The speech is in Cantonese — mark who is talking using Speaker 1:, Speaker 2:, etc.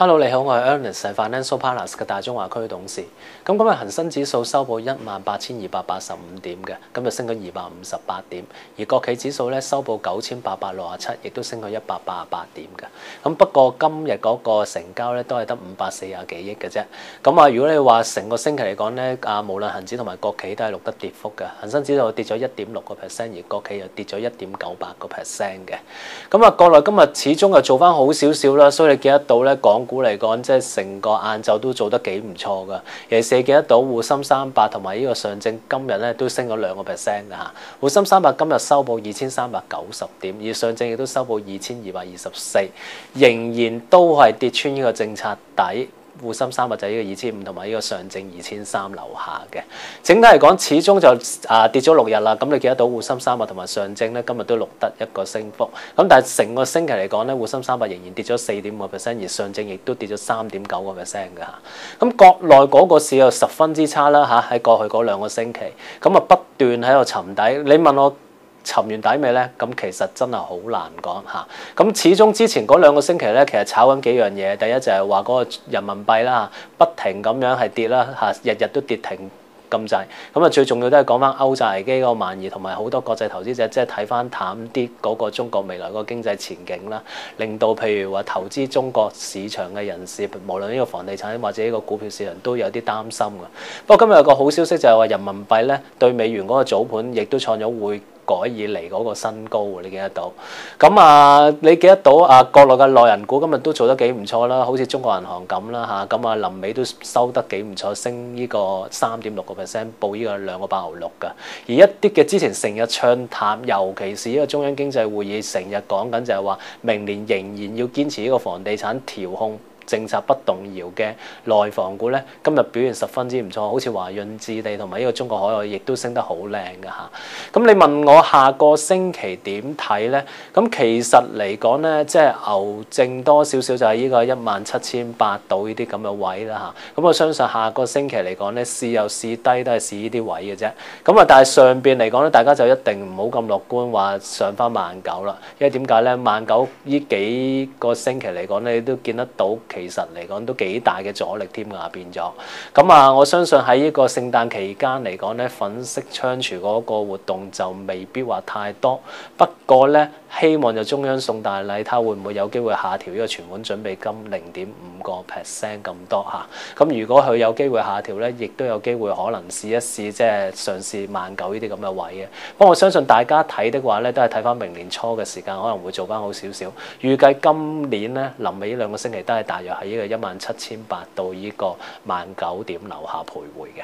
Speaker 1: Hello， 你好，我係 Ernest， 係 Financial Partners 嘅大中華區董事。咁今日恒生指數收報18,285點嘅，今日升咗258點。而國企指數咧收報9,867，亦都升咗188點嘅。咁不過今日嗰個成交咧都係得540幾億嘅啫。咁啊，如果你話成個星期嚟講咧，無論恒指同埋國企都係錄得跌幅嘅。恒生指數跌咗1.6%，而國企又跌咗1.98%嘅。咁啊，國內今日始終又做翻好少少啦，所以你見得到咧港股嚟講，即係成個晏晝都做得幾唔錯噶。尤其是見得到滬深300同埋呢個上證今日咧都升咗2%嘅嚇。滬深300今日收報2390點，而上證亦都收報2224，仍然都係跌穿呢個政策底。滬深300就係呢個2500同埋呢個上證2300樓下嘅。整體嚟講，始終就跌咗6日啦。咁你見得到滬深300同埋上證咧，今日都錄得一個升幅。咁但係成個星期嚟講咧，滬深300仍然跌咗4.5%，而上證亦都跌咗3.9%嘅嚇。咁國內嗰個市又十分之差啦嚇，喺過去嗰2個星期，咁啊不斷喺度沉底。你問我沉完底未呢？咁其實真係好難講嚇。咁始終之前嗰2個星期咧，其實炒緊幾樣嘢。第一就係話嗰個人民幣啦，不停咁樣係跌啦嚇，日日都跌停咁滯。咁啊最重要都係講翻歐債危機嗰個蔓延，同埋好多國際投資者即係睇翻淡啲嗰個中國未來嗰個經濟前景啦，令到譬如話投資中國市場嘅人士，無論呢個房地產或者呢個股票市場都有啲擔心㗎。不過今日有個好消息就係話人民幣咧對美元嗰個早盤亦都創咗匯改以嚟嗰個新高喎，你見得到。咁你見得到國內嘅內銀股今日都做得幾唔錯啦，好似中國銀行咁啦嚇。咁臨尾都收得幾唔錯，升呢個3.6%，報呢個2個8毫6㗎。而一啲嘅之前成日唱淡，尤其是呢個中央經濟會議成日講緊就係話明年仍然要堅持呢個房地產調控政策不動搖嘅內房股咧，今日表現十分之唔錯，好似華潤置地同埋呢個中國海外亦都升得好靚㗎嚇。咁你問我下個星期點睇咧？咁其實嚟講咧，即係牛證多少少就係呢個17,800到呢啲咁嘅位啦嚇。咁我相信下個星期嚟講咧，試又試低都係試呢啲位嘅啫。咁但係上邊嚟講咧，大家就一定唔好咁樂觀話上翻19,000啦，因為點解咧？19,000呢幾個星期嚟講咧，你都見得到。其實嚟講都幾大嘅阻力添㗎，變咗。咁我相信喺呢個聖誕期間嚟講咧，粉飾櫥窗嗰個活動就未必話太多。不過咧，希望就中央送大禮，睇下會唔會有機會下調呢個存款準備金0.5% 咁多嚇。咁如果佢有機會下調咧，亦都有機會可能試一試即係嘗試19,000呢啲咁嘅位嘅。不過我相信大家睇的話咧，都係睇翻明年初嘅時間，可能會做翻好少少。預計今年咧臨尾呢2個星期都係大約喺呢個17,800到呢個19,000點樓下徘徊嘅。